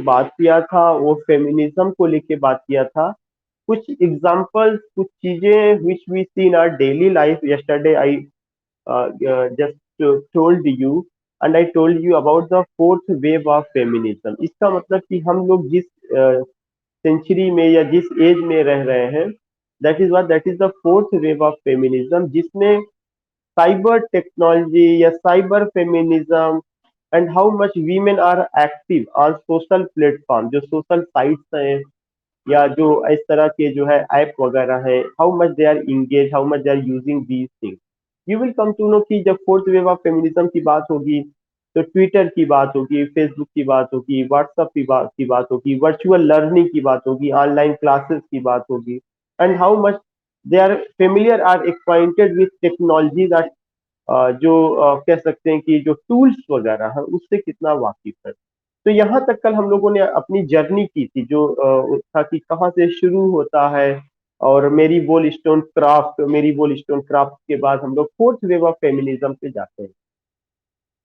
बात किया था वो फेमिनिज्म को लेके बात किया था। कुछ एग्जांपल्स, कुछ चीजें which we see in our daily life. Yesterday I just told you and I told you about the fourth wave of feminism। इसका मतलब कि हम लोग जिस सेंचुरी में या जिस एज में रह रहे हैं, that is the fourth wave of feminism, जिसमें साइबर टेक्नोलॉजी या cyber feminism and how much women are active on social platform, जो सोशल साइट्स हैं या जो इस तरह के जो है ऐप वगैरह है, how much they are engage, how much they are using these things. You will come to know कि जब फोर्थ वेव ऑफ फेमिनिज्म की बात होगी तो ट्विटर की बात होगी, फेसबुक की बात होगी, व्हाट्सएप की बात होगी, वर्चुअल लर्निंग की बात होगी, ऑनलाइन क्लासेस की बात होगी, and how much they are familiar are acquainted with technology that, जो कह सकते हैं कि जो टूल्स वगैरह है उससे कितना वाकिफ है। तो यहाँ तक कल हम लोगों ने अपनी जर्नी की थी, जो था कि कहाँ से शुरू होता है। और मेरी बोल स्टोन क्राफ्ट के बाद हम लोग फोर्थ वेव ऑफ फेमिनिज्म पे जाते हैं।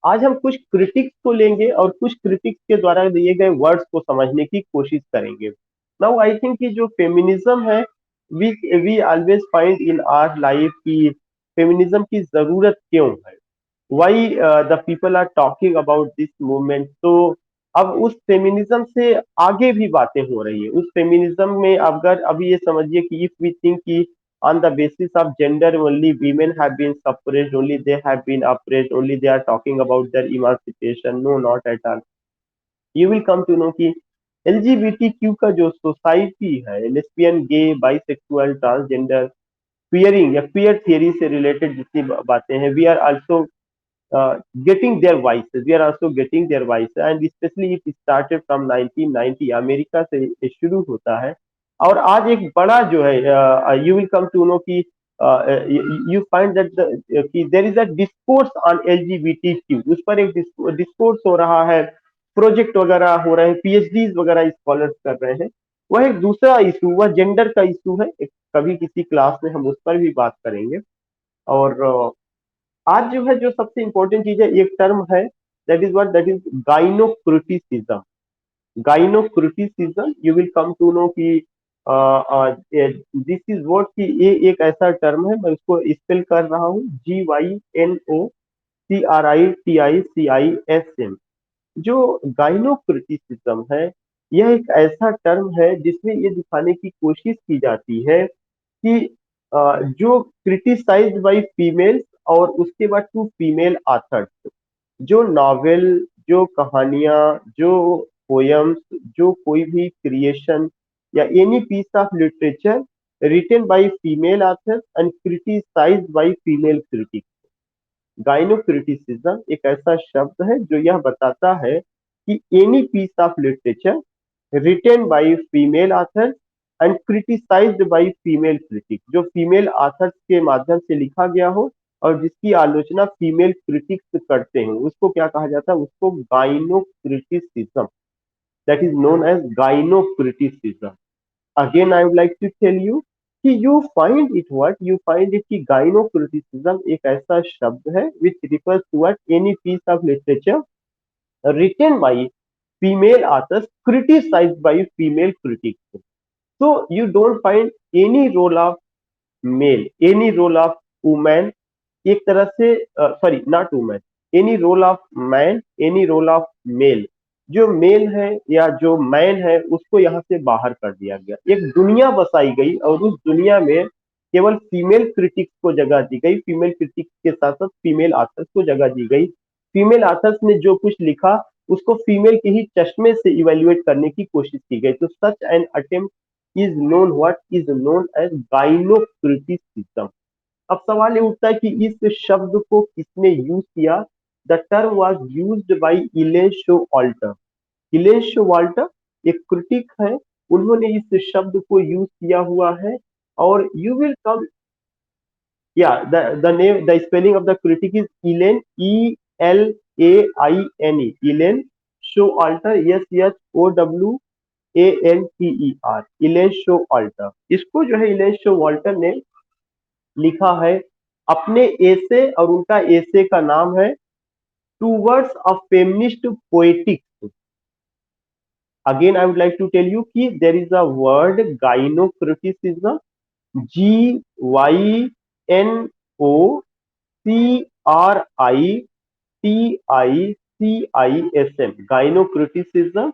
आज हम कुछ क्रिटिक्स को लेंगे और कुछ क्रिटिक्स के द्वारा दिए गए वर्ड्स को समझने की कोशिश करेंगे। नाउ आई थिंक कि जो फेमिनिज्म है, we we always find in our life की फेमिनिज्म की जरूरत क्यों है, why the people are talking about this movement. तो अब उस फेमिनिज्म से आगे भी बातें हो रही है। उस फेमिनिज्म में अगर अभी ये समझिए कि इफ वी थिंक कि on the basis of gender only women have been suppressed, only they have been oppressed, only they are talking about their emancipation, no, not at all। you will come to know कि LGBTQ का जो society है, lesbian, gay, bisexual, transgender, queering या queer theory से related जितनी बातें हैं, we are also getting their voices, we are also getting their voices, and especially it started from 1990, America से ये शुरू होता है। और आज एक बड़ा जो है, you will come to know कि यू फाइंड दैट कि there is a discourse on LGBTQ, उस पर एक डिस्कोर्स हो रहा है, प्रोजेक्ट वगैरह हो रहे हैं, PhDs वगैरह स्कॉलर्स कर रहे हैं। वह एक दूसरा इशू, वह जेंडर का इशू है, कभी किसी क्लास में हम उस पर भी बात करेंगे। और आज जो है जो सबसे इंपॉर्टेंट चीज है, एक टर्म है, that is gynocriticism. Gynocriticism, you will come to know कि दिस इज व्हाट, कि ये एक ऐसा टर्म है, मैं उसको स्पेल कर रहा हूँ, GYNOCRITICISM। जो गाइनोक्रिटिसिज्म है, यह एक ऐसा टर्म है जिसमें ये दिखाने की कोशिश की जाती है कि जो क्रिटिसाइज्ड बाय फीमेल्स और उसके बाद टू फीमेल ऑथर्स, जो नॉवेल, जो कहानियां, जो पोयम्स, जो कोई भी क्रिएशन या any piece of literature written by female authors and criticised by female critics. Gynocriticism एक ऐसा शब्द है जो यह बताता है कि any piece of literature written by female authors and criticised by female critic, जो फीमेल ऑथर्स के माध्यम से लिखा गया हो और जिसकी आलोचना फीमेल क्रिटिक्स करते हैं, उसको क्या कहा जाता है, उसको gynocriticism, that is known as gynocriticism. Again I would like to tell you कि यू फाइंड इट कि गाइनोक्रिटिसिज्म एक ऐसा शब्द है which refers to any piece of literature written by female authors criticized by female critics। So you don't find any role of male, any role of woman, एक तरह से, sorry not women, any role of man, any role of male. जो male है या जो man है उसको यहाँ से बाहर कर दिया गया, एक दुनिया बसाई गई और उस दुनिया में केवल फीमेल क्रिटिक्स को जगह दी गई, फीमेल क्रिटिक्स के साथ साथ फीमेल आथर्स को जगह दी गई। फीमेल आथर्स ने जो कुछ लिखा उसको फीमेल के ही चश्मे से इवेल्युएट करने की कोशिश की गई। तो such an attempt is known as gynocriticism. अब सवाल ये उठता है कि इस शब्द को किसने यूज किया। The term was used by Elaine Showalter. Elaine Showalter एक क्रिटिक है, उन्होंने इस शब्द को यूज किया हुआ है। और यू विल कम, या the spelling of the critic is Elaine, ELAINE, Elaine Showalter, SHOWALTER, Elaine Showalter. इसको जो है इलेन शोवाल्टर ने लिखा है अपने एसे, और उनका एसे का नाम है towards a feminist poetics. Again I would like to tell you कि there is a word gynocriticism, GYNOCRITICISM, gynocriticism.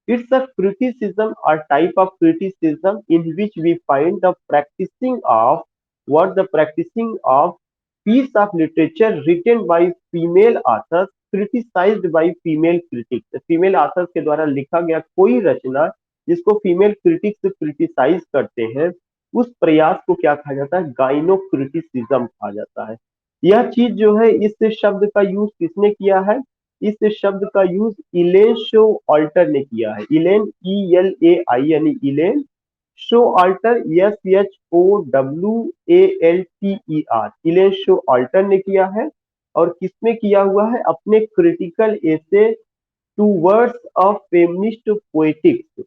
It's a criticism or type of criticism in which we find the practicing of the practicing of piece of literature written by female authors criticized by female critics. Female authors के द्वारा लिखा गया कोई रचना जिसको female critics criticise करते हैं, उस प्रयास को क्या कहा जाता है? गाइनोक्रिटिसिज्म कहा जाता है। यह चीज जो है, इस शब्द का यूज किसने किया है? इस शब्द का यूज इलेन शो ऑल्टर ने किया है। इलेन, ELAI यानी इलेन, show alter, SHOWALTER, इलेन Showalter ने किया है। और किसमें किया हुआ है? अपने critical essay towards a feminist poetics,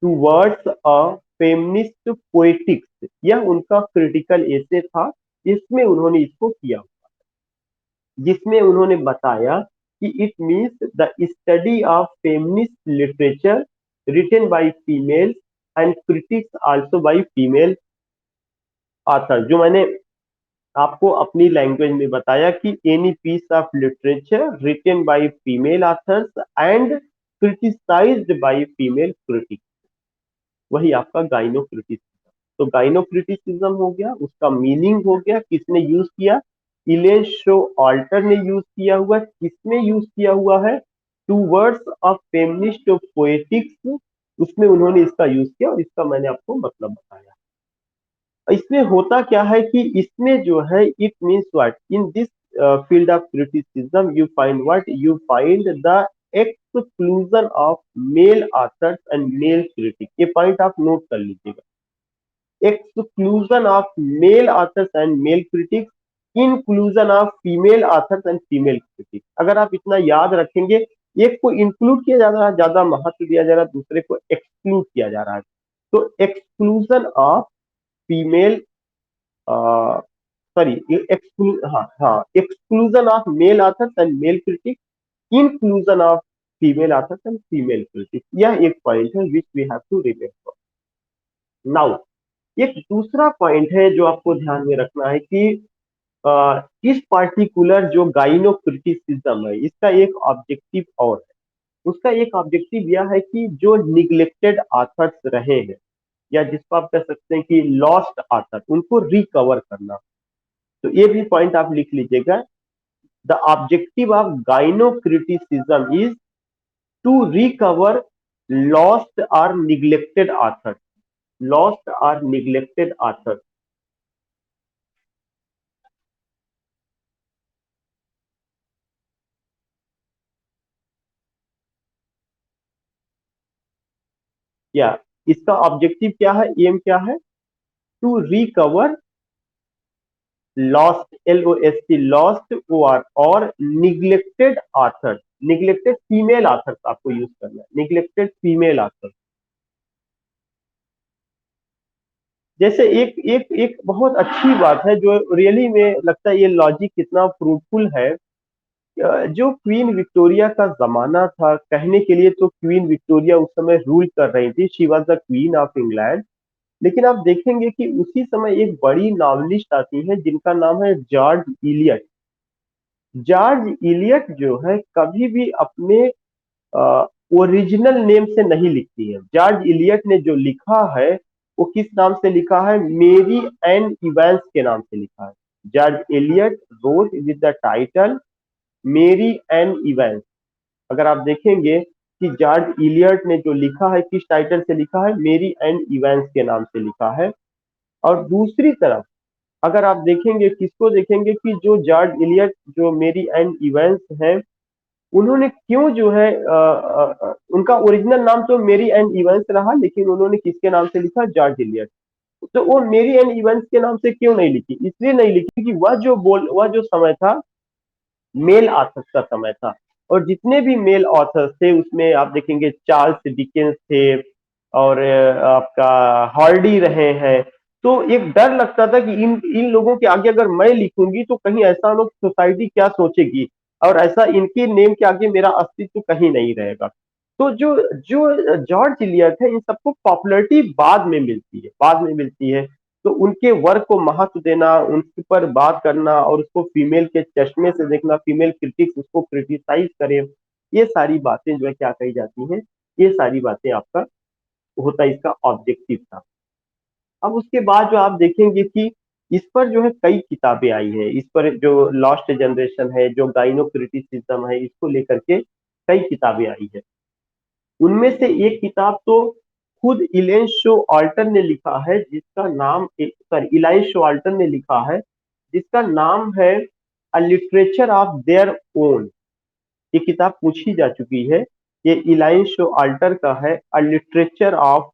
towards a feminist poetics, यह उनका क्रिटिकल एसे था। इसमें उन्होंने इसको किया, जिसमें उन्होंने बताया कि it means the study of feminist literature written by female and critics also by female author. जो मैंने आपको अपनी लैंग्वेज में बताया कि any piece of literature written by female authors and criticised by female critics, वही आपका गाइनोक्रिटिसिज्म। तो गाइनोक्रिटिसिज्म हो गया, उसका मीनिंग हो गया, किसने यूज किया? इलेन शो ऑल्टर ने यूज किया हुआ। किसमें यूज किया हुआ है? Towards of feminist poetics, उसमें उन्होंने इसका यूज किया और इसका मैंने आपको मतलब बताया। इसमें होता क्या है कि इसमें जो है, it means what in this field of criticism you find what, you find the exclusion of male authors and male critic. ये पॉइंट आप नोट कर लीजिएगा, exclusion of male authors and male critics, inclusion of female authors and female critics. अगर आप इतना याद रखेंगे, एक को इंक्लूड किया जा रहा है, ज्यादा महत्व दिया जा रहा है, दूसरे को एक्सक्लूड किया जा रहा है। तो exclusion of female, sorry, exclusion of male authors and male critics, inclusion of female authors and female critics, यह एक पॉइंट है which we have to remember. Now एक दूसरा पॉइंट है जो आपको ध्यान में रखना है कि इस पार्टिकुलर जो गाइनोक्रिटिसिज्म है, इसका एक ऑब्जेक्टिव और है। उसका एक ऑब्जेक्टिव यह है कि जो निग्लेक्टेड ऑथर्स रहे हैं, या जिसको आप कह सकते हैं कि लॉस्ट ऑथर, उनको रिकवर करना। तो ये भी पॉइंट आप लिख लीजिएगा, the objective of gynocriticism is to recover lost और निग्लेक्टेड ऑथर्स, लॉस्ट और निग्लेक्टेड ऑथर्स। क्या इसका ऑब्जेक्टिव क्या है, एम क्या है? To recover lost, LOST, lost OR और neglected authors, neglected female authors आपको यूज करना है, निग्लेक्टेड फीमेल ऑथर्स। जैसे एक एक एक बहुत अच्छी बात है जो रियली में लगता है, ये लॉजिक कितना फ्रूटफुल है। जो क्वीन विक्टोरिया का जमाना था, कहने के लिए तो क्वीन विक्टोरिया उस समय रूल कर रही थी, she was the queen of England. लेकिन आप देखेंगे कि उसी समय एक बड़ी नॉवलिस्ट आती है जिनका नाम है जॉर्ज इलियट। जॉर्ज इलियट जो है कभी भी अपने ओरिजिनल नेम से नहीं लिखती है। जॉर्ज इलियट ने जो लिखा है वो किस नाम से लिखा है? मेरी एन इवेंस के नाम से लिखा है। George Eliot wrote with the title Mary Ann Evans. अगर आप देखेंगे कि जॉर्ज इलियट ने जो लिखा है किस टाइटल से लिखा है? मेरी एन इवेंस के नाम से लिखा है। और दूसरी तरफ अगर आप देखेंगे, किसको देखेंगे कि जो जॉर्ज इलियट, जो मेरी एन इवेंस है, उन्होंने क्यों जो है उनका ओरिजिनल नाम तो मेरी एन इवेंस रहा, लेकिन उन्होंने किसके नाम से लिखा? George Eliot. तो वो मेरी एन इवेंस के नाम से क्यों नहीं लिखी? इसलिए नहीं लिखी कि वह जो समय था, मेल ऑथर्स का समय था। और जितने भी मेल ऑथर्स थे उसमें आप देखेंगे चार्ल्स डिकेंस थे, और आपका हॉर्डी रहे हैं। तो एक डर लगता था कि इन इन लोगों के आगे अगर मैं लिखूंगी तो कहीं ऐसा लोग, सोसाइटी क्या सोचेगी, और ऐसा इनके नेम के आगे मेरा अस्तित्व कहीं नहीं रहेगा। तो जो जो जॉर्ज इलियट है, इन सबको पॉपुलैरिटी बाद में मिलती है, बाद में मिलती है। तो उनके वर्क को महत्व देना, उनके पर बात करना और उसको फीमेल के चश्मे से देखना, फीमेल क्रिटिक्स उसको क्रिटिसाइज करें, ये सारी बातें जो है क्या कही जाती हैं, ये सारी बातें आपका होता है, इसका ऑब्जेक्टिव था। अब उसके बाद जो आप देखेंगे कि इस पर जो है कई किताबें आई हैं, इस पर जो लॉस्ट जनरेशन है, जो गाइनो क्रिटिसिज्म है, इसको लेकर के कई किताबें आई है। उनमें से एक किताब तो खुद इलेन शो ऑल्टर ने लिखा है, जिसका नाम, सॉरी, इलाइन शो ऑल्टर ने लिखा है, जिसका नाम है a literature of their own. ये किताब पूछी जा चुकी है, ये इलाइन शो ऑल्टर का है, a literature of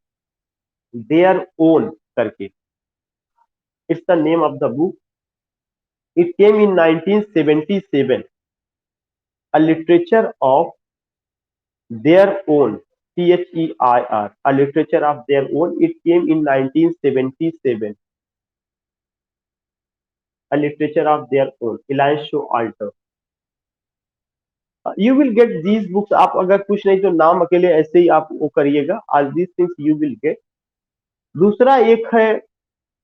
their own करके, it's the name of the book. It came in 1977, a literature of their own, THEIR, a literature of their own. It came in 1977, a literature of their own, Elisha Alter. You will get these books. आप अगर कुछ नहीं तो नाम अकेले ऐसे ही आप वो करिएगा, all these things you will get. दूसरा एक है,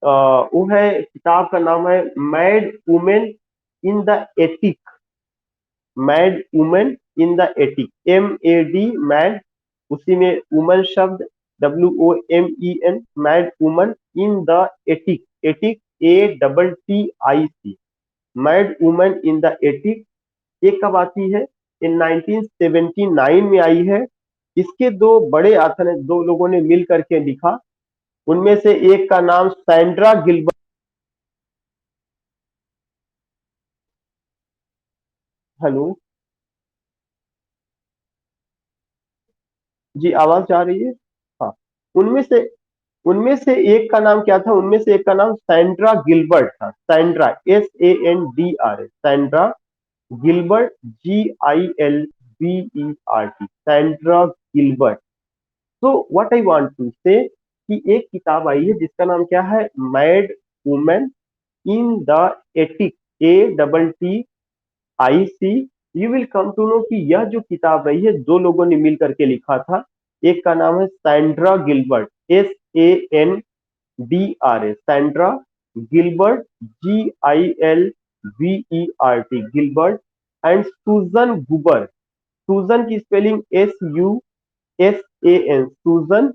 वो है, किताब का नाम है mad women in the attic. Mad women in the attic, MAD, mad, उसी में वुमन शब्द, WOMEN, mad woman in the attic, attic ATTIC, mad woman in the attic. ये कब आती है? इन 1979 में आई है। इसके दो बड़े आथर हैं, दो लोगों ने मिल करके लिखा। उनमें से एक का नाम सैंड्रा गिलबर्ट। हेलो जी, आवाज आ रही है? हाँ। उनमें से उनमें से एक का नाम क्या था? उनमें से एक का नाम सैंड्रा गिलबर्ट था। Sandra, SANDRA, Sandra Gilbert, GILBERT, Sandra Gilbert. तो व्हाट आई वांट टू से कि एक किताब आई है जिसका नाम क्या है, mad women in the attic, ATTIC। You will come to know कि यह जो किताब रही है, दो लोगों ने मिल करके लिखा था। एक का नाम है Sandra Gilbert, SANDRA, Sandra Gilbert, GILBERT, Gilbert, and Susan Guber. सुजन की spelling SUSAN, Susan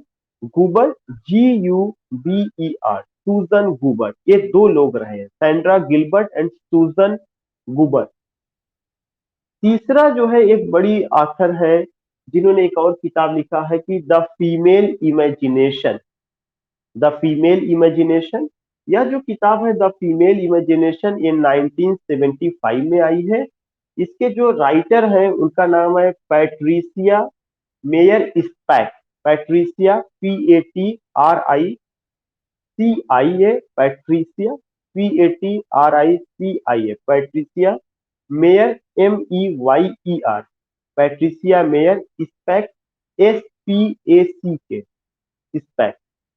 Guber, GUBER, Susan Guber. ये दो लोग रहे हैं, Sandra Gilbert and Susan Guber. तीसरा जो है, एक बड़ी आथर है जिन्होंने एक और किताब लिखा है कि the female imagination, the female imagination. यह जो किताब है द फीमेल इमेजिनेशन, ये 1975 में आई है। इसके जो राइटर हैं उनका नाम है Patricia Meyer Spack, Patricia, PATRICIA, Patricia, PATRICIA, Patricia Meyer, MEYER, Patricia Meyer SPAC, SPAC, SPAC.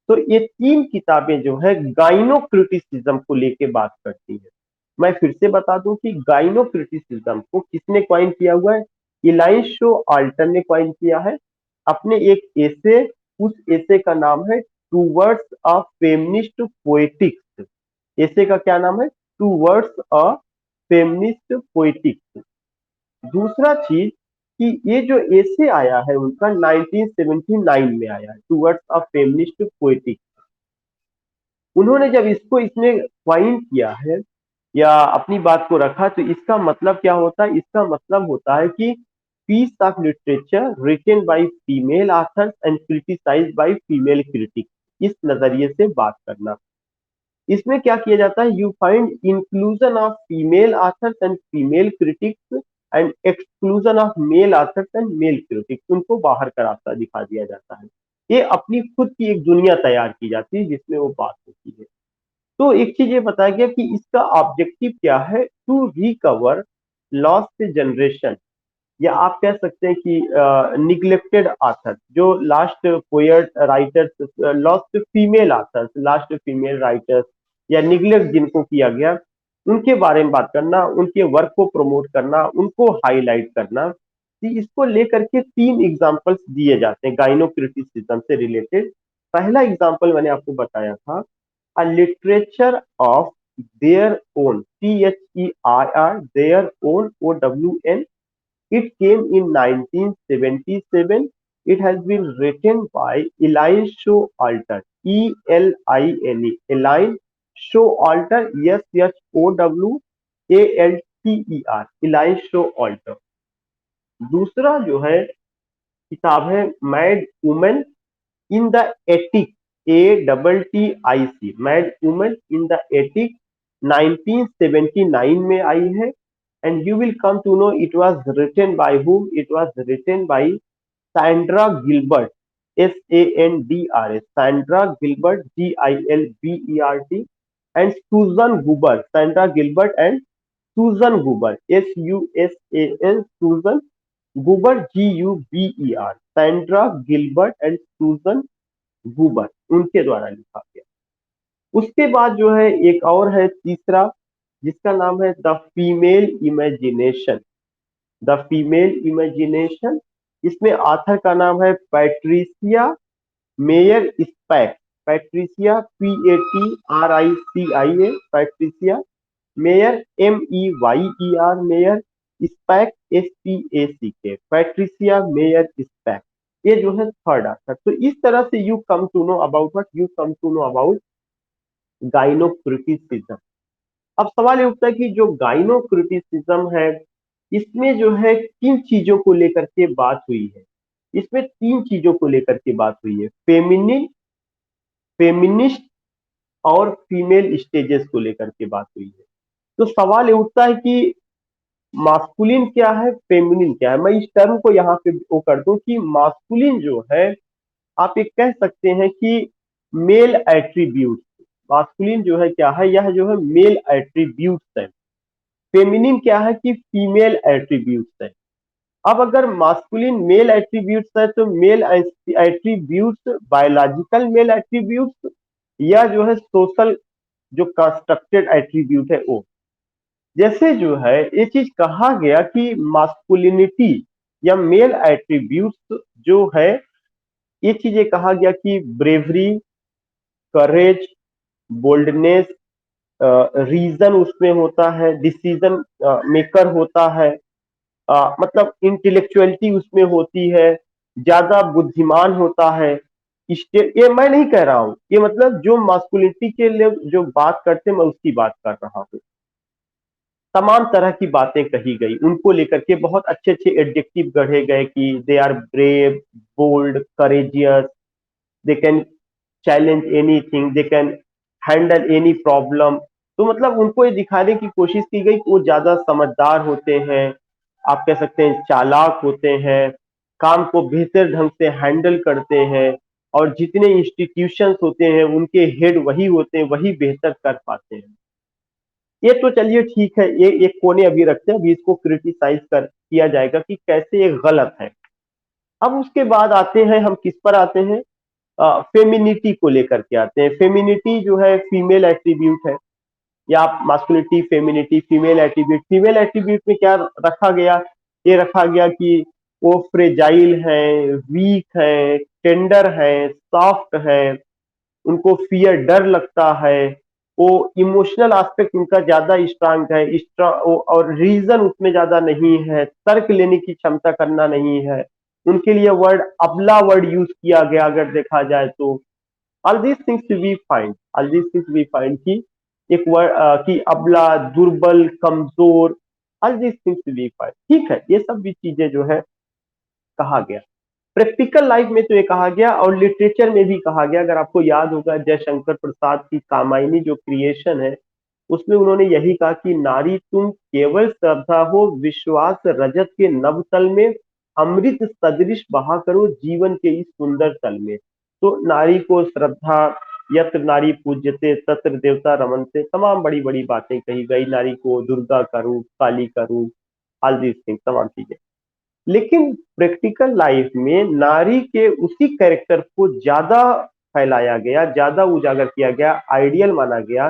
तो ये तीन किताबें जो है गाइनो क्रिटिसिज्म को लेके बात करती है। मैं फिर से बता दूं कि गाइनो क्रिटिसिज्म को किसने क्वाइन किया हुआ है? इलाइन शो ऑल्टर ने क्वाइन किया है अपने एक एसे। उस एसे का नाम है टूवर्ड्स अ फेमिनिस्ट पोएटिक्स। एसे का क्या नाम है? Towards a feminist poetics. दूसरा चीज कि ये जो एसे आया है उनका 1979 में आया है, टूवर्ड्स अ फेमिनिस्ट पोएटिक्स। उन्होंने जब इसको इसमें क्वाइन किया है या अपनी बात को रखा, तो इसका मतलब क्या होता है? इसका मतलब होता है कि piece of literature written by female authors and criticised by female critics, इस नजरिए से बात करना। इसमें क्या किया जाता है? You find inclusion of female authors and female critics and exclusion of male authors and male critics, उनको बाहर का रास्ता दिखा दिया जाता है। ये अपनी खुद की एक दुनिया तैयार की जाती है जिसमें वो बात होती है। तो एक चीज ये बताया गया कि इसका ऑब्जेक्टिव क्या है, टू रिकवर लॉस्ट जनरेशन, या आप कह सकते हैं कि निग्लेक्टेड आथर, जो last poet writers, lost female authors, last female writers, या निग्लेक्ट जिनको किया गया, उनके बारे में बात करना, उनके वर्क को प्रमोट करना, उनको हाईलाइट करना। इसको लेकर के 3 एग्जांपल्स दिए जाते हैं गाइनोक्रिटिसिज्म से रिलेटेड। पहला एग्जांपल मैंने आपको बताया था, अ literature of their own, THEIR, their own, OWN. It came in 1977. It has been written by Elaine Showalter, ELINE, Elaine Showalter, SHOWALTER, Elaine Showalter. दूसरा जो है किताब है mad women in the attic, ATTIC, mad women in the attic, 1979 में आई है। And you will come to know it was written by whom, it was written by Sandra Gilbert, SANDRA, Sandra Gilbert, GILBERT, and Susan Goober, Sandra Gilbert and Susan Goober, SUSAN, Susan Goober, GUBER, Sandra Gilbert and सूजन गूबर, उनके द्वारा लिखा गया। उसके बाद जो है एक और है तीसरा, जिसका नाम है the female imagination, the female imagination. इसमें ऑथर का नाम है Patricia Meyer Spack, Patricia PATRICIA, Patricia Meyer MEYER, Meyer Spack SPACK, Patricia Meyer Spack. ये जो है थर्ड आंसर। तो इस तरह से you come to know about what, you come to know about gynocriticism. अब सवाल ये उठता है कि जो गाइनोक्रिटिसिज्म है, इसमें जो है किन चीजों को लेकर के बात हुई है? इसमें 3 चीजों को लेकर के बात हुई है, फेमिनिन, फेमिनिस्ट और फीमेल स्टेजेस को लेकर के बात हुई है। तो सवाल ये उठता है कि मास्कुलिन क्या है, फेमिनिन क्या है? मैं इस टर्म को यहाँ पे वो कर दूं कि मास्कुलिन जो है, आप ये कह सकते हैं कि मेल एट्रीब्यूट, मास्कुलिन जो है क्या है, यह जो है मेल एट्रीब्यूट्स है। फेमिनिन क्या है कि फीमेल एट्रीब्यूट्स है। अब अगर मास्कुलिन मेल एट्रीब्यूट्स है तो male attributes biological male attributes या जो है सोशल जो कंस्ट्रक्टेड एट्रीब्यूट है वो। जैसे जो है ये चीज कहा गया कि मास्कुलिनिटी या मेल एट्रीब्यूट्स जो है, ये चीजें कहा गया कि ब्रेवरी, करेज, बोल्डनेस, रीजन उसमें होता है, डिसीजन मेकर होता है, मतलब इंटेलेक्चुअलिटी उसमें होती है, ज्यादा बुद्धिमान होता है। ये मैं नहीं कह रहा हूं, ये मतलब जो मास्कुलिनिटी के लिए जो बात करते हैं मैं उसकी बात कर रहा हूँ। तमाम तरह की बातें कही गई, उनको लेकर के बहुत अच्छे अच्छे एडजेक्टिव गढ़े गए कि they are brave, bold, courageous, they can challenge anything, they can handle any problem. तो मतलब उनको ये दिखाने की कोशिश की गई कि वो ज्यादा समझदार होते हैं, आप कह सकते हैं चालाक होते हैं, काम को बेहतर ढंग से हैंडल करते हैं, और जितने इंस्टीट्यूशंस होते हैं उनके हेड वही होते हैं, वही बेहतर कर पाते हैं। ये तो चलिए ठीक है, ये एक कोने अभी रखते हैं, अभी इसको क्रिटिसाइज कर किया जाएगा कि कैसे ये गलत है। अब उसके बाद आते हैं, हम किस पर आते हैं, फेमिनिटी को लेकर के आते हैं। फेमिनिटी जो है फीमेल एट्रीब्यूट है, या आप masculinity, femininity, female attribute. Female attribute में क्या रखा गया? ये रखा गया कि वो फ्रेजाइल हैं, वीक हैं, टेंडर हैं, सॉफ्ट हैं, उनको फियर, डर लगता है, वो इमोशनल एस्पेक्ट उनका ज्यादा स्ट्रांग है, और रीजन उसमें ज्यादा नहीं है, तर्क लेने की क्षमता करना नहीं है। उनके लिए वर्ड अबला वर्ड यूज किया गया अगर देखा जाए तो। All these things we find, all these things we find की एक वर्ड कि अबला, दुर्बल, कमजोर, all these things we find. ठीक है, ये सब भी चीजें जो है कहा गया। प्रैक्टिकल लाइफ में तो ये कहा गया, और लिटरेचर में भी कहा गया। अगर आपको याद होगा जयशंकर प्रसाद की कामायनी जो क्रिएशन है, उसमें उन्होंने यही कहा कि नारी तुम केवल श्रद्धा हो, विश्वास रजत के नवतल में, अमृत सदृश बहा करो जीवन के इस सुंदर तल में। तो नारी को श्रद्धा, यत्र नारी पूज्यते तत्र देवता रमनते, तमाम बड़ी बड़ी बातें कही गई। नारी को दुर्गा का रूप, काली का रूप, ऑल दीज थिंग्स, तमाम चीजें। लेकिन प्रैक्टिकल लाइफ में नारी के उसी कैरेक्टर को ज्यादा फैलाया गया, ज्यादा उजागर किया गया, आइडियल माना गया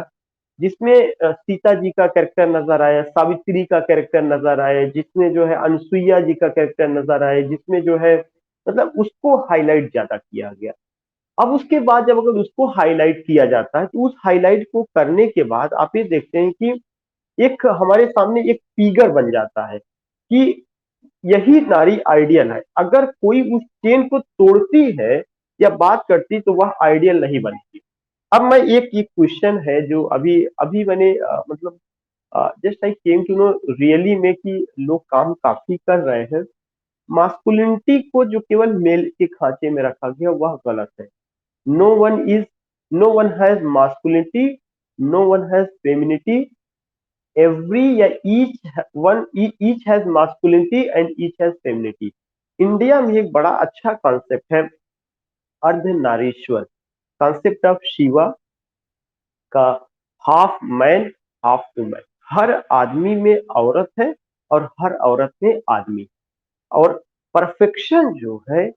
जिसमें सीता जी का कैरेक्टर नजर आया, सावित्री का कैरेक्टर नजर आया, जिसमें जो है अनसुईया जी का कैरेक्टर नजर आया, जिसमें जो है मतलब उसको हाईलाइट ज्यादा किया गया। अब उसके बाद जब अगर उसको हाईलाइट किया जाता है तो उस हाईलाइट को करने के बाद आप ये देखते हैं कि एक हमारे सामने एक फिगर बन जाता है कि यही नारी आइडियल है। अगर कोई उस चेन को तोड़ती है या बात करती तो वह आइडियल नहीं बनती। अब मैं एक क्वेश्चन है जो अभी अभी मैंने मतलब just I came to know really में कि लोग काम काफी कर रहे हैं। मास्कुलिनिटी को जो केवल मेल के खांचे में रखा गया वह गलत है। No one is no one has masculinity, no one has femininity, every या each has masculinity and each has femininity। India में एक बड़ा अच्छा कॉन्सेप्ट है अर्धनारीश्वर, कॉन्सेप्ट ऑफ शिवा का, हाफ मैन हाफ वुमन। हर आदमी में औरत है और हर औरत में आदमी। और परफेक्शन जो है,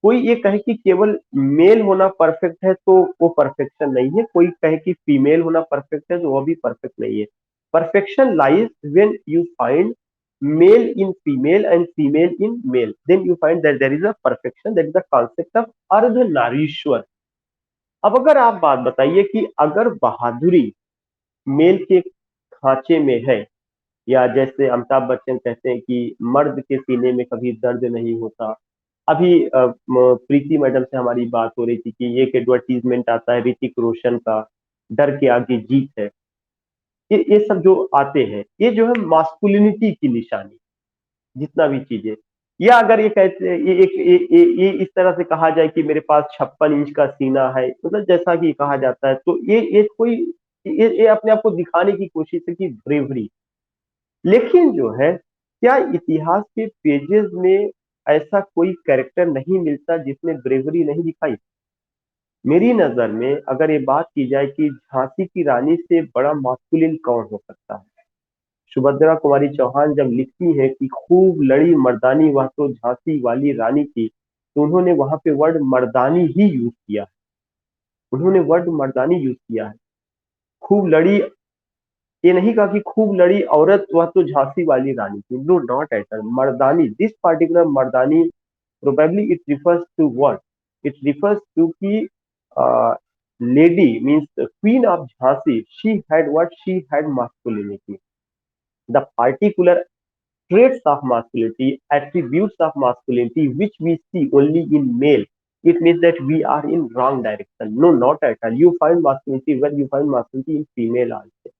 कोई ये कहे कि केवल मेल होना परफेक्ट है तो वो परफेक्शन नहीं है, कोई कहे कि फीमेल होना परफेक्ट है तो वह भी परफेक्ट नहीं है। Perfection lies when you find male in female and female in male, then you find that there is a perfection, that is the concept of Ardhanarishvara. अब अगर आप बात बताइए कि अगर बहादुरी मेल के खांचे में है, या जैसे अमिताभ बच्चन कहते हैं कि मर्द के सीने में कभी दर्द नहीं होता। अभी प्रीति मैडम से हमारी बात हो रही थी कि एक एडवर्टीजमेंट आता है ऋतिक रोशन का, डर के आगे जीत है। ये सब जो आते हैं ये जो है मास्कुलिनिटी की निशानी, जितना भी चीजें। या अगर ये कहते ये एक ये इस तरह से कहा जाए कि मेरे पास 56 इंच का सीना है, मतलब जैसा कि कहा जाता है, तो ये कोई ये अपने आप को दिखाने की कोशिश है कि ब्रेवरी। लेकिन जो है, क्या इतिहास के पेजेस में ऐसा कोई कैरेक्टर नहीं मिलता जिसने ब्रेवरी नहीं दिखाई? मेरी नजर में अगर ये बात की जाए कि झांसी की रानी से बड़ा मास्कुलिन कौन हो सकता है, सुभद्रा कुमारी चौहान जब लिखती है कि खूब लड़ी मर्दानी वह तो झांसी वाली रानी थी, तो उन्होंने वहां पे वर्ड मर्दानी ही यूज किया है। उन्होंने वर्ड मर्दानी यूज किया है। खूब लड़ी, ये नहीं कहा कि खूब लड़ी औरत वह तो झांसी वाली रानी थी, no not at all. Mardani, this particular mardani, probably it refers to what? It refers to ki lady means the queen of Jhansi. She had what? She had masculinity. The particular traits of masculinity, attributes of masculinity, which we see only in male. It means that we are in wrong direction. No, not at all. You find masculinity when you find masculinity in female also.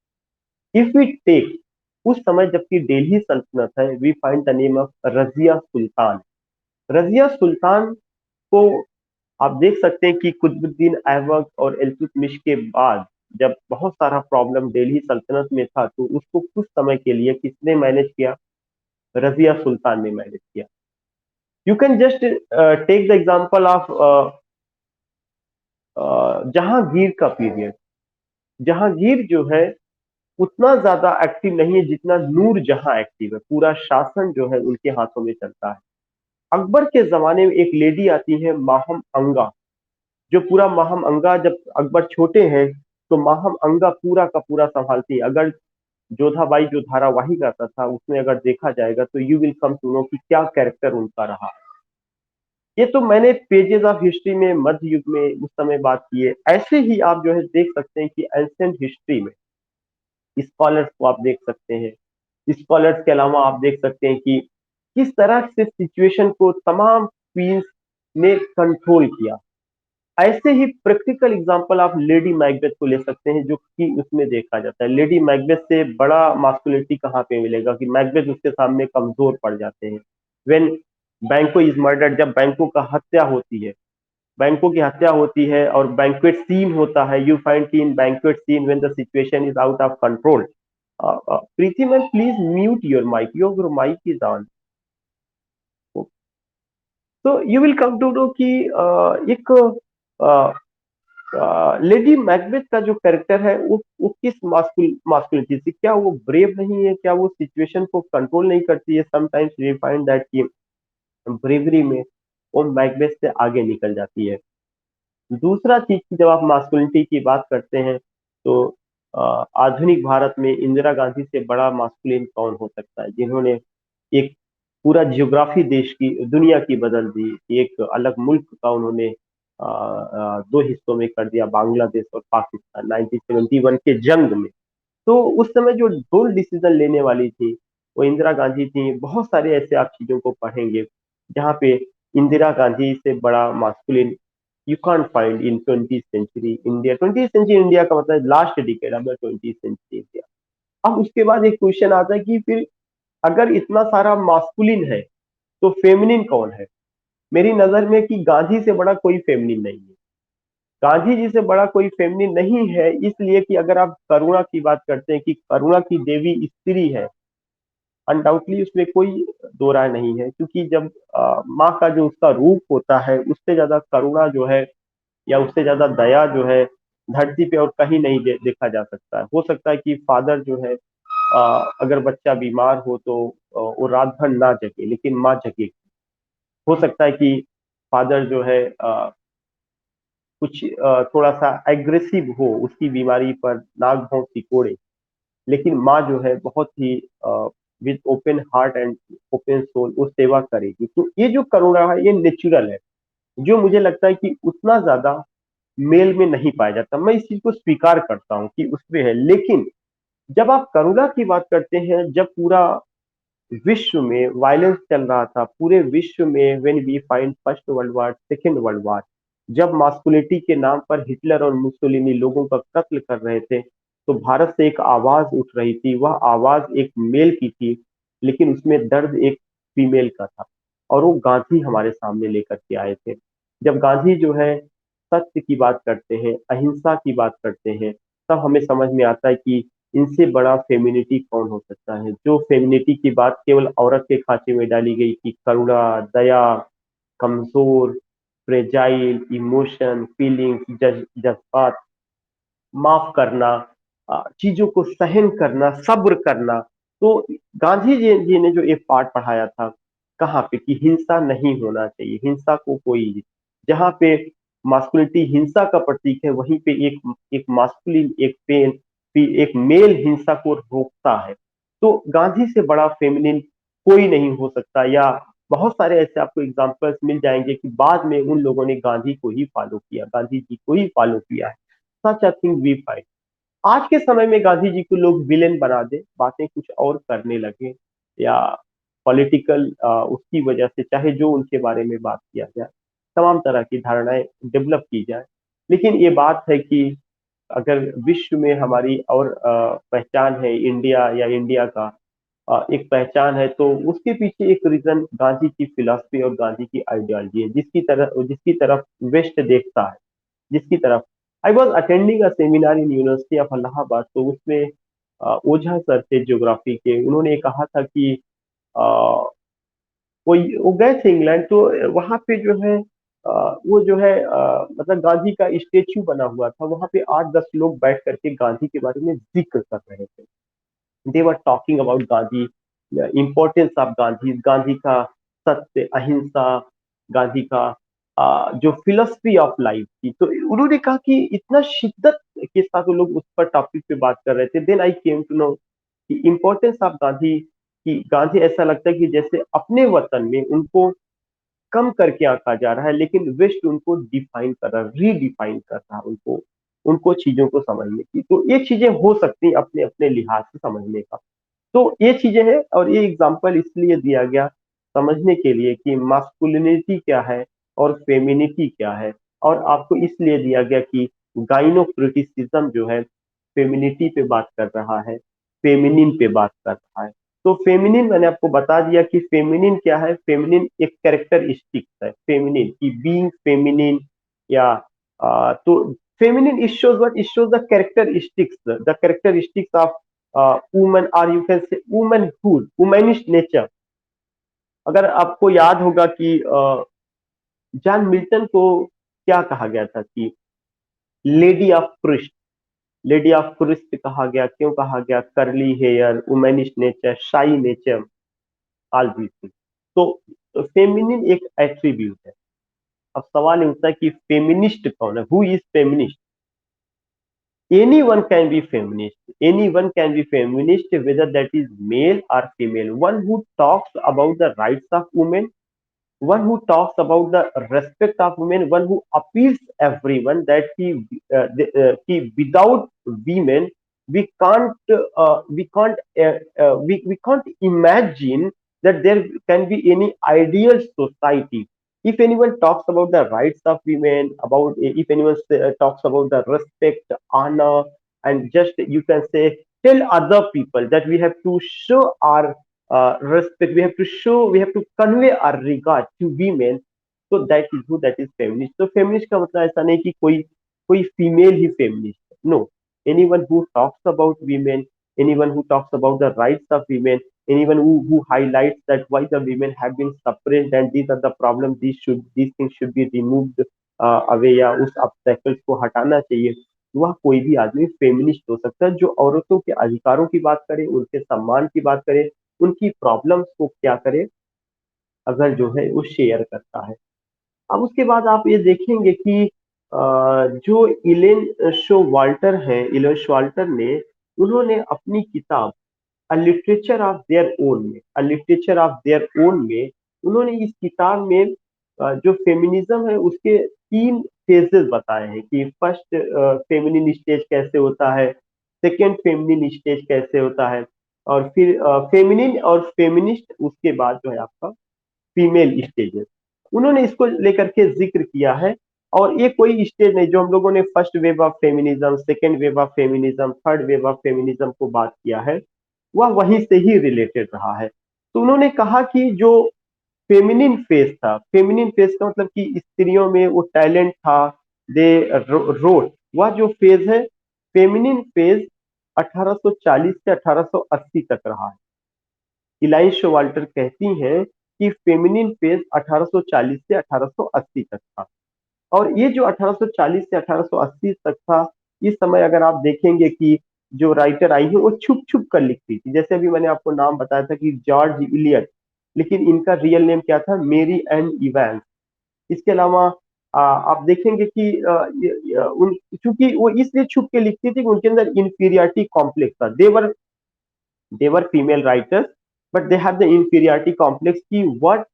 If we take उस समय जबकि दिल्ली सल्तनत है, we find the name of Razia Sultan. Razia Sultan को आप देख सकते हैं कि कुतुबुद्दीन ऐबक और इल्तुतमिश के बाद जब बहुत सारा प्रॉब्लम दिल्ली सल्तनत में था, तो उसको कुछ समय के लिए किसने मैनेज किया? रजिया सुल्तान ने मैनेज किया। You can just take the example of Jahangir का पीरियड। जहांगीर जो है उतना ज्यादा एक्टिव नहीं है जितना नूर जहां एक्टिव है, पूरा शासन जो है उनके हाथों में चलता है। अकबर के जमाने में एक लेडी आती है माहम अंगा, जो पूरा माहम अंगा, जब अकबर छोटे हैं तो माहम अंगा पूरा का पूरा संभालती है। अगर जोधाबाई जो धारावाहिक आता था उसमें अगर देखा जाएगा तो you will come to know कि क्या कैरेक्टर उनका रहा। ये तो मैंने पेजेस ऑफ हिस्ट्री में मध्य युग में उस समय बात की है। ऐसे ही आप जो है देख सकते हैं कि एंशिएंट हिस्ट्री में स्कॉलर्स को आप देख सकते हैं। स्कॉलर्स के अलावा आप देख सकते हैं कि किस तरह से सिचुएशन को तमाम क्वींस ने कंट्रोल किया। ऐसे ही प्रैक्टिकल एग्जांपल आप लेडी मैकबेथ को ले सकते हैं, जो कि उसमें देखा जाता है लेडी मैकबेथ से बड़ा मास्कुलिनिटी कहाँ पे मिलेगा कि मैकबेथ उसके सामने कमजोर पड़ जाते हैं। व्हेन बैंको इज मर्डर्ड, जब बैंको का हत्या होती है, बैंको की हत्या होती है और बैंक्वेट सीन होता है, यू फाइंड कि in banquet scene when the situation is out of control. Preeti ma'am please mute your mic is on. तो you will come to know कि एक लेडी मैकबेथ का जो कैरेक्टर है वो किस मास्कुलिनिटी से, क्या वो ब्रेव नहीं है, क्या वो सिचुएशन को कंट्रोल नहीं करती है? समटाइम्स वी फाइंड दैट कि ब्रेवरी में वो मैकबेथ से आगे निकल जाती है। दूसरा चीज की जब आप मास्कुलिनिटी की बात करते हैं तो आधुनिक भारत में इंदिरा गांधी से बड़ा मास्कुलिन कौन हो सकता है, जिन्होंने एक पूरा जियोग्राफी देश की दुनिया की बदल दी। एक अलग मुल्क का उन्होंने दो हिस्सों में कर दिया, बांग्लादेश और पाकिस्तान 1971 के जंग में। तो उस समय जो बोल्ड डिसीजन लेने वाली थी वो इंदिरा गांधी थी। बहुत सारे ऐसे आप चीजों को पढ़ेंगे जहाँ पे इंदिरा गांधी से बड़ा masculine you can't find in 20th century India. 20th century India का मतलब last decade of the 20th century India. अब उसके बाद एक क्वेश्चन आता है कि फिर अगर इतना सारा मास्कुलिन है तो फेमिनिन कौन है। मेरी नजर में कि गांधी से बड़ा कोई फेमिनिन नहीं है। गांधी जी से बड़ा कोई फेमिनिन नहीं है, इसलिए कि अगर आप करुणा की बात करते हैं कि करुणा की देवी स्त्री है, अनडाउटली उसमें कोई दो राय नहीं है। क्योंकि जब माँ का जो उसका रूप होता है उससे ज्यादा करुणा जो है या उससे ज्यादा दया जो है धरती पे और कहीं नहीं देखा जा सकता है। हो सकता है कि फादर जो है अगर बच्चा बीमार हो तो वो रात भर ना जगे, लेकिन माँ जगे। हो सकता है कि फादर जो है कुछ थोड़ा सा एग्रेसिव हो, उसकी बीमारी पर नाक भौं सिकोड़े, लेकिन माँ जो है बहुत ही with open heart and open soul वो सेवा करेगी। तो ये जो करुणा है ये नेचुरल है, जो मुझे लगता है कि उतना ज्यादा मेल में नहीं पाया जाता। मैं इस चीज को स्वीकार करता हूँ कि उसमें है, लेकिन जब आप करुणा की बात करते हैं, जब पूरा विश्व में वायलेंस चल रहा था, पूरे विश्व में when we find first world war, second world war, जब मास्कुलिनिटी के नाम पर हिटलर और मुसोलिनी लोगों का कत्ल कर रहे थे, तो भारत से एक आवाज उठ रही थी। वह आवाज एक मेल की थी, लेकिन उसमें दर्द एक फीमेल का था, और वो गांधी हमारे सामने लेकर के आए थे। जब गांधी जो है सत्य की बात करते हैं, अहिंसा की बात करते हैं, तब हमें समझ में आता है कि इनसे बड़ा फेमिनिटी कौन हो सकता है। जो फेमिनिटी की बात केवल औरत के खांचे में डाली गई कि करुणा, दया, कमजोर, फ्रेजाइल, इमोशन, फीलिंग्स, जज्बात, माफ करना, चीजों को सहन करना, सब्र करना। तो गांधी जी ने जो एक पाठ पढ़ाया था कहाँ पे कि हिंसा नहीं होना चाहिए, हिंसा को कोई, जहाँ पे मास्कुलिनिटी हिंसा का प्रतीक है, वहीं पे एक मास्कुलिन, एक पेन, एक मेल हिंसा को रोकता है। तो गांधी से बड़ा फेमिनिन कोई नहीं हो सकता। या बहुत सारे ऐसे आपको एग्जांपल्स मिल जाएंगे कि बाद में उन लोगों ने गांधी को ही फॉलो किया, गांधी जी को ही फॉलो किया है। सच अ थिंग वी फाइंड। आज के समय में गांधी जी को लोग विलेन बना दे, बातें कुछ और करने लगे, या पॉलिटिकल उसकी वजह से चाहे जो उनके बारे में बात किया जाए, तमाम तरह की धारणाएं डेवलप की जाए, लेकिन ये बात है कि अगर विश्व में हमारी और पहचान है इंडिया, या इंडिया का एक पहचान है, तो उसके पीछे एक रीजन गांधी की फिलॉसफी और गांधी की आइडियोलॉजी है, जिसकी तरफ वेस्ट देखता है, जिसकी तरफ। I was attending a seminar in university of Allahabad, तो उसमें ओझा सर थे ज्योग्राफी के, उन्होंने कहा था कि अ, वो गए थे इंग्लैंड, तो वहां पे जो है वो जो है मतलब गांधी का स्टेच्यू बना हुआ था, वहां पे 8-10 लोग बैठ करके गांधी के बारे में जिक्र कर रहे थे। They were talking about Gandhi, importance of Gandhi, Gandhi का सत्य, अहिंसा, गांधी का जो फिलोसफी ऑफ लाइफ थी। तो उन्होंने कहा कि इतना शिद्दत के साथ वो लोग उस पर टॉपिक पे बात कर रहे थे। Then I came to know कि इम्पोर्टेंस ऑफ गांधी, कि गांधी ऐसा लगता है कि जैसे अपने वतन में उनको कम करके आंका जा रहा है, लेकिन वेस्ट उनको डिफाइन कर रहा है, रीडिफाइन कर रहा है उनको, उनको चीजों को समझने की। तो ये चीजें हो सकती हैं अपने अपने लिहाज से समझने का। तो ये चीजें हैं, और ये एग्जाम्पल इसलिए दिया गया समझने के लिए कि मास्कुलिनिटी क्या है और फेमिनिटी क्या है, और आपको इसलिए दिया गया कि गाइनोक्रिटिसिज्म जो है फेमिनिटी पे बात कर रहा है, फेमिनिन पे बात कर रहा है। तो फेमिनिन मैंने आपको बता दिया कि फेमिनिन क्या है। फेमिनिन एक कैरेक्टरिस्टिक है, फेमिनिन की बीइंग फेमिनिन, या तो feminine it shows what, it shows the characteristics of woman, और you can say womanhood, womanish nature. अगर आपको याद होगा कि जॉन मिल्टन को क्या कहा गया था कि लेडी ऑफ प्रुस्ट, लेडी ऑफ प्रुस्ट कहा गया, क्यों कहा गया? करली हेयर, वुमेनिश नेचर, शाई नेचर, ऑल दीज थिंग्स। तो फेमिनिन एक एट्रीब्यूट है। अब सवाल ये उठता है कि फेमिनिस्ट कौन है, who is feminist? Anyone can be feminist. Anyone can be feminist, whether that is male or female. One who talks about the rights of women, one who talks about the respect of women, one who appeals everyone that without women we can't imagine that there can be any ideal society. If anyone talks about the rights of women, about if anyone talks about the respect, honor, and just you can say tell other people that we have to show our respect, we have to show, we have to convey our regard to women, so that is who, that is feminist. तो feminist का मतलब ऐसा नहीं कि कोई कोई female ही feminist, no, anyone who talks about women, anyone who talks about the rights of women, anyone who highlights that why the women have been suppressed and these are the problems, these things should be removed away, या उस obstacles को हटाना चाहिए, वह कोई भी आदमी feminist हो सकता है जो औरतों के अधिकारों की बात करे, उनके सम्मान की बात करे, उनकी प्रॉब्लम्स को क्या करे, अगर जो है वो शेयर करता है। अब उसके बाद आप ये देखेंगे कि जो इलेन शो वाल्टर है, इलेन शो वाल्टर ने, उन्होंने अपनी किताब a literature of their own में, a literature of their own में, उन्होंने इस किताब में जो फेमिनिज्म है उसके 3 फेजेस बताए हैं कि फर्स्ट फेमिनिन स्टेज कैसे होता है, सेकंड फेमिनिन स्टेज कैसे होता है, और फिर फेमिनिन और फेमिनिस्ट, उसके बाद जो है आपका फीमेल स्टेजेस, उन्होंने इसको लेकर के जिक्र किया है। और ये कोई स्टेज नहीं जो हम लोगों ने first wave of feminism, second wave of feminism, third wave of feminism को बात किया है, वह वहीं से ही रिलेटेड रहा है। तो उन्होंने कहा कि जो फेमिनिन फेज था, फेमिनिन फेज का मतलब कि स्त्रियों में वो टैलेंट था, दे रोट, वह जो फेज है फेमिनिन फेज 1840 से 1880 तक रहा है। इलाइन शोवाल्टर कहती हैं कि फेमिनिन फेज 1840 से 1880 तक था। और ये जो 1840 से 1880 तक था, इस समय अगर आप देखेंगे कि जो राइटर आई है वो छुप छुप कर लिखती थी, जैसे अभी मैंने आपको नाम बताया था कि जॉर्ज इलियट, लेकिन इनका रियल नेम क्या था, मेरी एन इवेंस। इसके अलावा आप देखेंगे कि उन चूंकि वो इसलिए छुप के लिखती थी कि उनके अंदर इंफीरियरिटी कॉम्प्लेक्स था, they were female writers, but they have the inferiority complex की व्हाट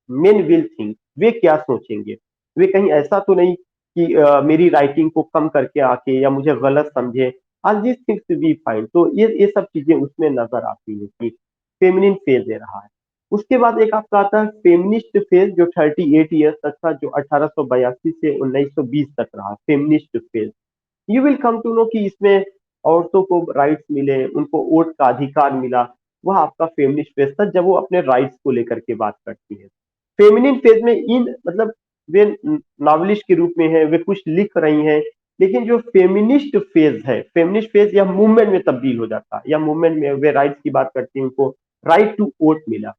मेन विल थिंक, वे क्या सोचेंगे, वे कहीं ऐसा तो नहीं कि मेरी राइटिंग को कम करके आके या मुझे गलत समझे, all this things be fine. तो ये सब चीजें उसमें नजर आती है कि फेमिनिन फेज दे रहा है। उसके बाद एक आपका आता है फेमिनिस्ट फेज जो 38 ईयर्स तक था, जो 1882 से 1920 तक रहा, feminist phase. You will come to know कि इसमें औरतों को राइट्स मिले, उनको वोट का अधिकार मिला, वह आपका फेमिनिस्ट फेज था जब वो अपने राइट्स को लेकर के बात करती है। फेमिनिन फेज में इन मतलब वे नॉवलिस्ट के रूप में है, वे कुछ लिख रही हैं, लेकिन जो फेमिनिस्ट फेज है, फेमिनिस्ट फेज यह मूवमेंट में तब्दील हो जाता है, या मूवमेंट में वे राइट्स की बात करती हैं, उनको राइट टू वोट मिला।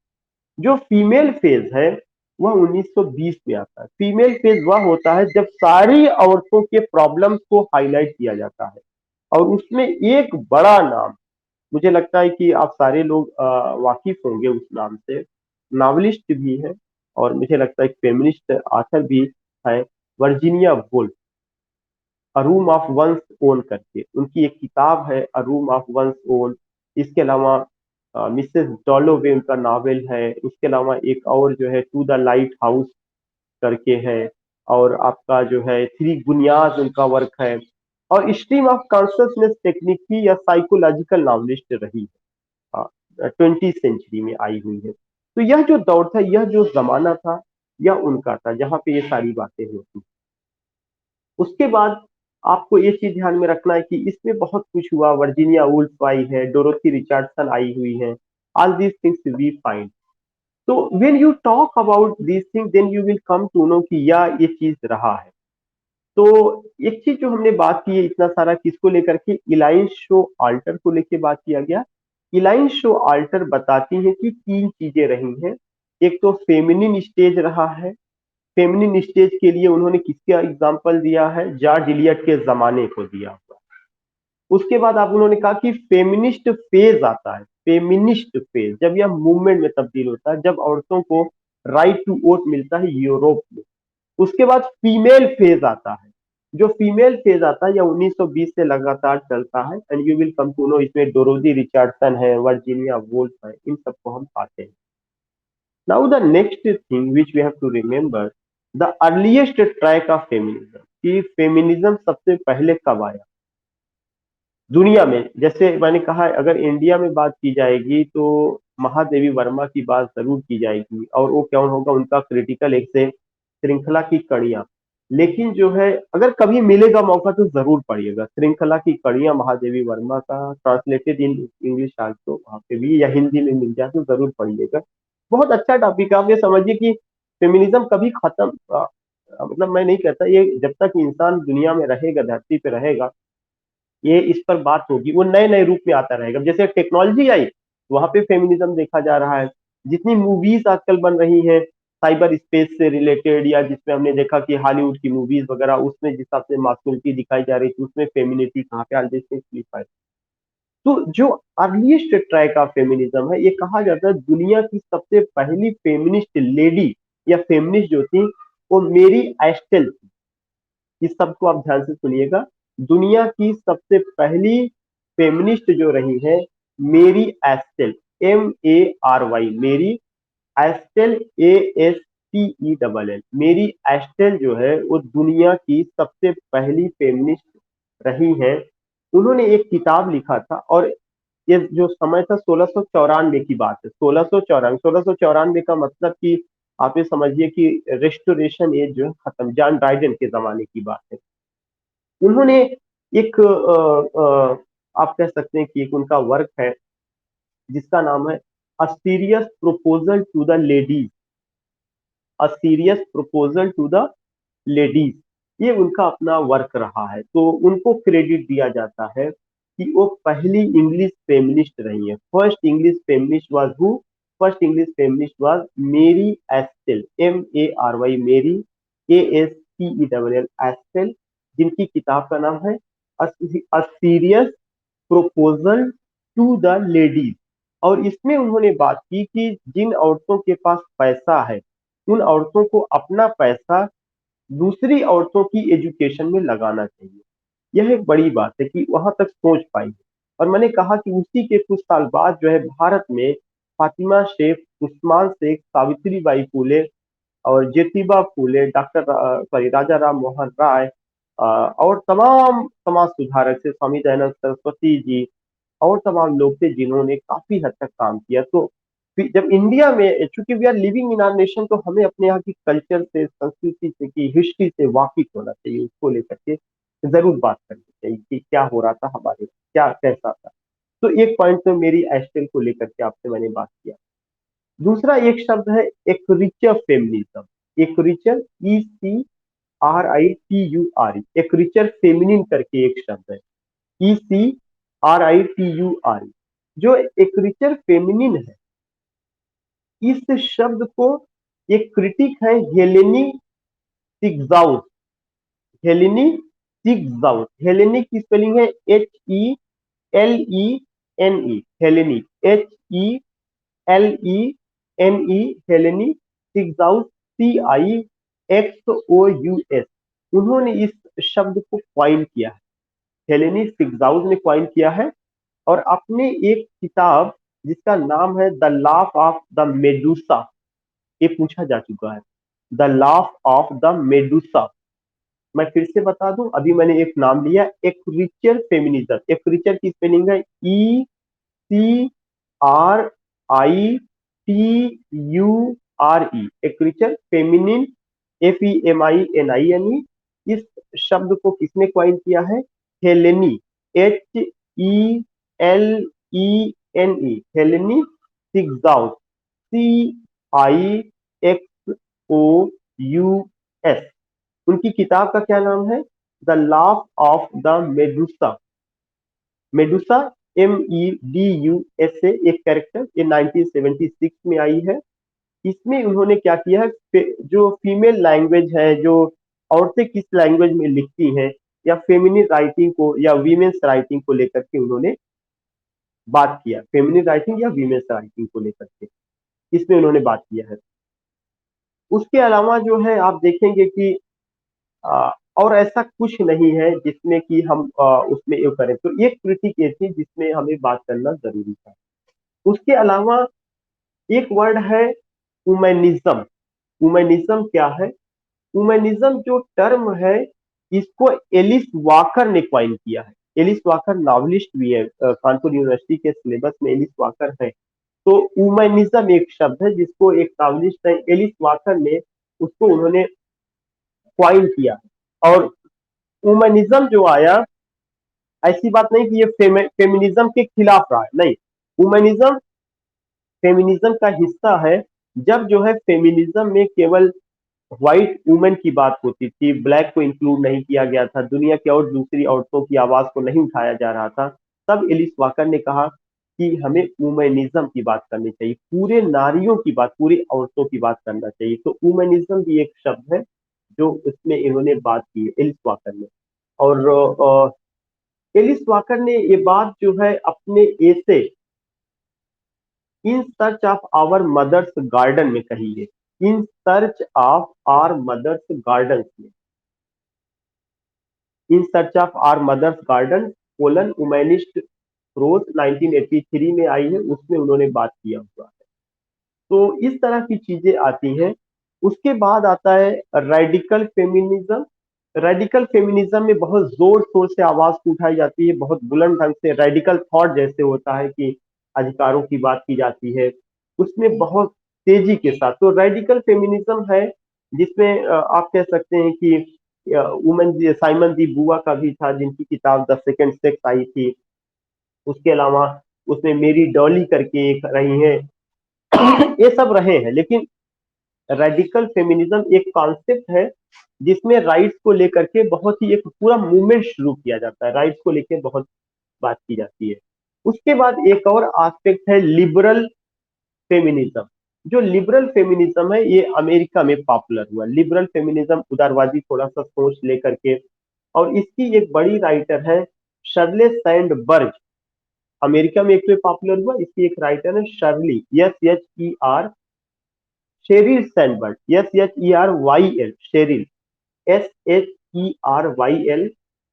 जो फीमेल फेज है वह 1920 में आता है। फीमेल फेज वह होता है जब सारी औरतों के प्रॉब्लम्स को हाईलाइट किया जाता है, और उसमें एक बड़ा नाम, मुझे लगता है कि आप सारे लोग वाकिफ होंगे उस नाम से, नॉवलिस्ट भी है और मुझे लगता है एक फेमिनिस्ट ऑथर भी है, Virginia wolf, a room of one's own करके उनकी एक किताब है, अ रूम ऑफ वंस ओन। इसके अलावा मिसेस डॉलोवे उनका नावल है, उसके अलावा एक और जो है टू द लाइट हाउस करके है, और आपका जो है थ्री बुनियाद उनका वर्क है, और स्ट्रीम ऑफ कॉन्शियसनेस टेक्निक की या साइकोलॉजिकल नॉवलिस्ट रही है, 20th सेंचुरी में आई हुई है। तो यह जो दौर था, यह जो जमाना था, यह उनका था जहाँ पे ये सारी बातें होती। उसके बाद आपको ये चीज ध्यान में रखना है कि इसमें बहुत कुछ हुआ, वर्जीनिया वुल्फ आई है, डोरोथी रिचर्डसन आई हुई है, all these things we find. तो when you talk about these things then you will come to know कि या ये चीज रहा है। तो एक चीज जो हमने बात की है इतना सारा किसको लेकर के, इलाइन शो आल्टर को लेके बात किया गया। इलाइन शो आल्टर बताती है कि 3 चीजें रही हैं। एक तो फेमिनिन स्टेज रहा है, फेमिनिन स्टेज के लिए उन्होंने किसका एग्जाम्पल दिया है, जॉर्ज इलियट के जमाने को दिया हुआ। उसके बाद आप उन्होंने कहा कि फेमिनिस्ट फेज आता है, फेमिनिस्ट फेज जब यह मूवमेंट में तब्दील होता है, जब औरतों को राइट टू वोट मिलता है यूरोप में। उसके बाद फीमेल फेज आता है, जो फीमेल फेज आता है या 1920 से लगातार चलता है, and you will come to know इसमें डोरोथी रिचर्डसन है, वर्जीनिया वुल्फ है, इन सबको हम पाते हैं। Now the next thing which we have to remember, the earliest track of feminism, कि फेमिनिज्म सबसे पहले कब आया दुनिया में। जैसे मैंने कहा, अगर इंडिया में बात की जाएगी तो महादेवी वर्मा की बात जरूर की जाएगी, और वो कौन होगा, उनका क्रिटिकल एक से श्रृंखला की कड़ियां। लेकिन जो है, अगर कभी मिलेगा मौका तो जरूर पढ़िएगा श्रृंखला की कड़ियां महादेवी वर्मा का, ट्रांसलेटेड इन इंग्लिश आज तो वहाँ पे भी, या हिंदी में मिल जाए तो जरूर पढ़िएगा। बहुत अच्छा टॉपिक है। आप ये समझिए कि फेमिनिज्म कभी खत्म मतलब मैं नहीं कहता, ये जब तक इंसान दुनिया में रहेगा, धरती पे रहेगा, ये इस पर बात होगी, वो नए नए रूप में आता रहेगा। जैसे टेक्नोलॉजी आई, वहां पे फेमिनिज्म देखा जा रहा है। जितनी मूवीज आजकल बन रही हैं साइबर स्पेस से रिलेटेड, या जिसमें हमने देखा कि हॉलीवुड की मूवीज वगैरह, उसमें जिस हिसाब से मास्कुलिटी दिखाई जा रही थी, उसमें फेमिनिटी कहाँ पे आ। तो जो अर्लीस्ट ट्रैक ऑफ फेमिनिज्म है, ये कहा जाता है दुनिया की सबसे पहली फेमिनिस्ट लेडी या फेमिनिस्ट जो थी, वो मेरी एस्टेल थी। इस सबको आप ध्यान से सुनिएगा। दुनिया की सबसे पहली फेमिनिस्ट जो रही है, मेरी एस्टेल, MARY, मेरी एस्टेल, ASTELL, मेरी एस्टेल जो है वो दुनिया की सबसे पहली फेमिनिस्ट रही हैं। उन्होंने एक किताब लिखा था, और ये जो समय था 1694 की बात है। 1694 का मतलब कि आप ये समझिए कि रेस्टोरेशन एज जो है खत्म, जॉन ड्राइडन के जमाने की बात है। उन्होंने एक आप कह सकते हैं कि एक उनका वर्क है जिसका नाम है a serious proposal to the ladies, a serious proposal to the ladies. ये उनका अपना वर्क रहा है, तो उनको क्रेडिट दिया जाता है कि वो पहली इंग्लिश फेमिनिस्ट रही है। First English feminist was who, first English feminist was मेरी एस्टेल, MARY, मेरी ASTELL, एस्टेल, जिनकी किताब का नाम है a serious proposal to the ladies. और इसमें उन्होंने बात की कि जिन औरतों के पास पैसा है, उन औरतों को अपना पैसा दूसरी औरतों की एजुकेशन में लगाना चाहिए। यह एक बड़ी बात है कि वहां तक सोच पाई। और मैंने कहा कि उसी के कुछ साल बाद जो है भारत में फातिमा शेख, उस्मान शेख, सावित्री बाई फुले और ज्योतिबा फूले, डॉक्टर सॉरी राजा राम मोहन राय, और तमाम समाज सुधारक से स्वामी दयानंद सरस्वती जी, और तमाम लोग थे जिन्होंने काफी हद तक काम किया। तो जब इंडिया में, चूंकि we are living in our nation, तो हमें अपने यहाँ की कल्चर से, संस्कृति से, की हिस्ट्री से वाकिफ होना चाहिए। उसको लेकर के जरूर बात करनी चाहिए कि क्या हो रहा था हमारे, क्या कैसा था। तो एक पॉइंट तो मेरी एस्टेल को लेकर के आपसे मैंने बात किया। दूसरा एक शब्द है एक रिचर फेमिनिज्म, एक रिचर, ECRITURE, एक रिचर फेमिनिन करके एक शब्द है, ECRITURE, जो एक रिचर फेमिनिन है। इस शब्द को एक क्रिटिक है हेलेनी सिग्जाउस, हेलेनी सिग्जाउस, हेलेनी की स्पेलिंग है HELENE, हेलेनी, HELENE, हेलेनी सिग्जाउस, CIXOUS। उन्होंने इस शब्द को क्वाइन किया है, हेलेनी सिग्जाउस ने क्वाइन किया है। और अपने एक किताब जिसका नाम है the laugh of the Medusa, ये पूछा जा चुका है, the laugh of the Medusa. मैं फिर से बता दूं, अभी मैंने एक नाम लिया, एक रिचर फेमिनिज्म। एक रिचर की स्पेलिंग है ECRITURE, एक रिचर फेमिनिन, FEMININE। इस शब्द को किसने क्वाइन किया है? हेलेनी, HELENE, हेलेनी सिग्जाउस, CIXOUS। उनकी किताब का क्या नाम है? The laugh of the Medusa. Medusa, MEDUSA, एक कैरेक्टर, ये 1976 में आई है। इसमें उन्होंने क्या किया है, जो फीमेल लैंग्वेज है, जो औरतें किस लैंग्वेज में लिखती हैं, या फेमिनिन राइटिंग को या वीमेंस राइटिंग को लेकर के उन्होंने बात किया, फेमिनिन राइटिंग या वीमेंस राइटिंग को लेकर के इसमें उन्होंने बात किया है। उसके अलावा जो है आप देखेंगे कि और ऐसा कुछ नहीं है जिसमें कि हम उसमें ये करें। तो एक क्रिटिक ये थी जिसमें हमें बात करना जरूरी था। उसके अलावा एक वर्ड है उमैनिज्म। उमैनिज्म क्या है? उमैनिज्म जो टर्म है, इसको एलिस वॉकर ने क्वाइन किया है। एलिस वॉकर नॉवलिस्ट भी है, कानपुर यूनिवर्सिटी के सिलेबस में एलिस वॉकर है। तो उमैनिज्म एक शब्द है जिसको एक नॉवलिस्ट है एलिस वॉकर ने, उसको उन्होंने क्वाइन किया है। और उमैनिज्म जो आया, ऐसी बात नहीं कि ये फेमिनिज्म के खिलाफ रहा है, नहीं। वुमेनिज्म फेमिनिज्म का हिस्सा है। जब जो है फेमिनिज्म में केवल व्हाइट वुमेन की बात होती थी, ब्लैक को इंक्लूड नहीं किया गया था, दुनिया की और दूसरी औरतों की आवाज को नहीं उठाया जा रहा था, तब एलिस वाकर ने कहा कि हमें वुमेनिज्म की बात करनी चाहिए, पूरे नारियों की बात, पूरी औरतों की बात करना चाहिए। तो वुमेनिज्म भी एक शब्द है जो उसमें इन्होंने बात की है एलिस वाकर ने। और एलिस वाकर ने ये बात जो है अपने ऐसे in search of our mothers garden में कही है। In search of our mothers garden में, in search of our mothers garden colon womanist prose 1983 में आई है, उसमें उन्होंने बात किया हुआ है। तो इस तरह की चीजें आती हैं। उसके बाद आता है रेडिकल फेमिनिज्म। रेडिकल फेमिनिज्म में बहुत जोर शोर से आवाज उठाई जाती है, बहुत बुलंद ढंग से, रेडिकल थॉट जैसे होता है कि अधिकारों की बात की जाती है, उसमें बहुत तेजी के साथ। तो रेडिकल फेमिनिज्म है जिसमें आप कह सकते हैं कि वुमेन साइमन दी बुआ का भी था, जिनकी किताब द सेकंड सेक्स आई थी। उसके अलावा उसमें मेरी डॉली करके एक रही है। ये सब रहे हैं, लेकिन रेडिकल फेमिनिज्म एक कॉन्सेप्ट है जिसमें राइट्स को लेकर के बहुत ही एक पूरा मूवमेंट शुरू किया जाता है, राइट्स को लेकर बहुत बात की जाती है। उसके बाद एक और एस्पेक्ट है लिबरल फेमिनिज्म। जो लिबरल फेमिनिज्म है ये अमेरिका में पॉपुलर हुआ। लिबरल फेमिनिज्म उदारवादी थोड़ा सा सोच लेकर के, और इसकी एक बड़ी राइटर है शर्ले सैंडबर्ग। अमेरिका में एक तो पॉपुलर हुआ, इसकी एक राइटर है Shirley, SHER, Sheryl Sandberg, SHERYL, Sheryl, SHERYL,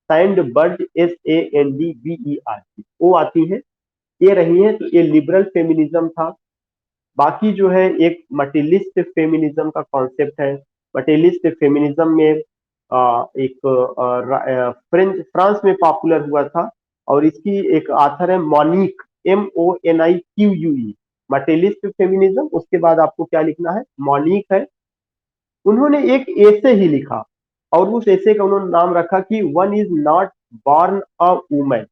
Sandberg, SANDBERG, वो आती है, ये रही है। तो ये लिबरल फेमिनिज्म था। बाकी जो है एक मटेरियलिस्ट फेमिनिज्म का कॉन्सेप्ट है। मटेरियलिस्ट फेमिनिज्म में एक फ्रांस में पॉपुलर हुआ था, और इसकी एक आथर है मॉनिक, MONIQUE। मटेरियलिस्ट फेमिनिज्म, उसके बाद आपको क्या लिखना है, मॉनिक है। उन्होंने एक ऐसे ही लिखा, और उस ऐसे का उन्होंने नाम रखा कि one is not born a woman.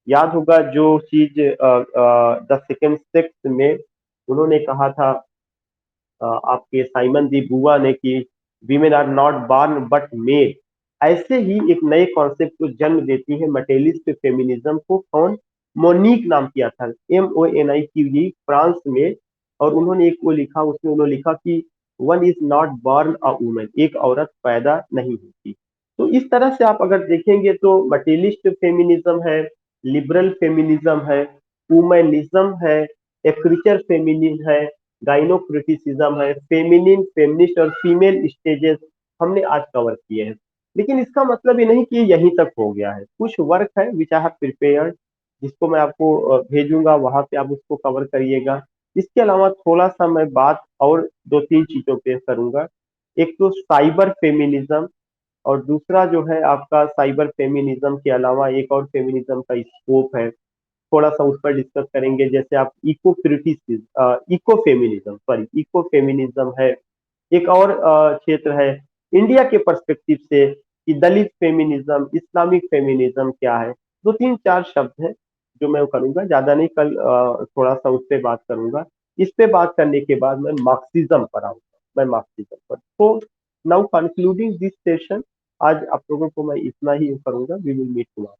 याद होगा जो चीज द सेकंड सेक्स में उन्होंने कहा था, आपके साइमन दी बुआ ने, कि women are not born but made. ऐसे ही एक नए कॉन्सेप्ट को जन्म देती है मटेरियलिस्ट फेमिनिज्म को कौन, मोनिक नाम किया था, MONIQE, फ्रांस में। और उन्होंने एक वो लिखा, उसमें उन्होंने लिखा कि one is not born a woman, एक औरत पैदा नहीं होती। तो इस तरह से आप अगर देखेंगे तो मटेरियलिस्ट फेमिनिज्म है, लिबरल फेमिनिज्म है, वुमेनिज्म है, एक्रिचर फेमिनिन है, गाइनोक्रिटिसिज्म है, फेमिनिन, फेमिनिस्ट और फीमेल स्टेजेस हमने आज कवर किए हैं। लेकिन इसका मतलब ये नहीं कि यहीं तक हो गया है, कुछ वर्क है विच आई हैव प्रिपेयर्ड, जिसको मैं आपको भेजूंगा, वहां पे आप उसको कवर करिएगा। इसके अलावा थोड़ा सा मैं बात और दो तीन चीजों पे करूंगा। एक तो साइबर फेमिनिज्म, और दूसरा जो है आपका साइबर फेमिनिज्म के अलावा एक और फेमिनिज्म का स्कोप है, थोड़ा सा उस पर डिस्कस करेंगे। जैसे आप eco criticism, eco feminism, sorry, eco feminism है। एक और क्षेत्र है इंडिया के पर्सपेक्टिव से कि दलित फेमिनिज्म, इस्लामिक फेमिनिज्म क्या है। दो तीन चार शब्द हैं जो मैं करूंगा, ज्यादा नहीं। कल थोड़ा सा उस पर बात करूंगा। इस पे बात करने के बाद मैं मार्क्सिज्म पर आऊंगा, मैं मार्क्सिज्म पर। तो नाउ कंक्लूडिंग दिस सेशन, आज आप लोगों को मैं इतना ही करूंगा। We will meet tomorrow.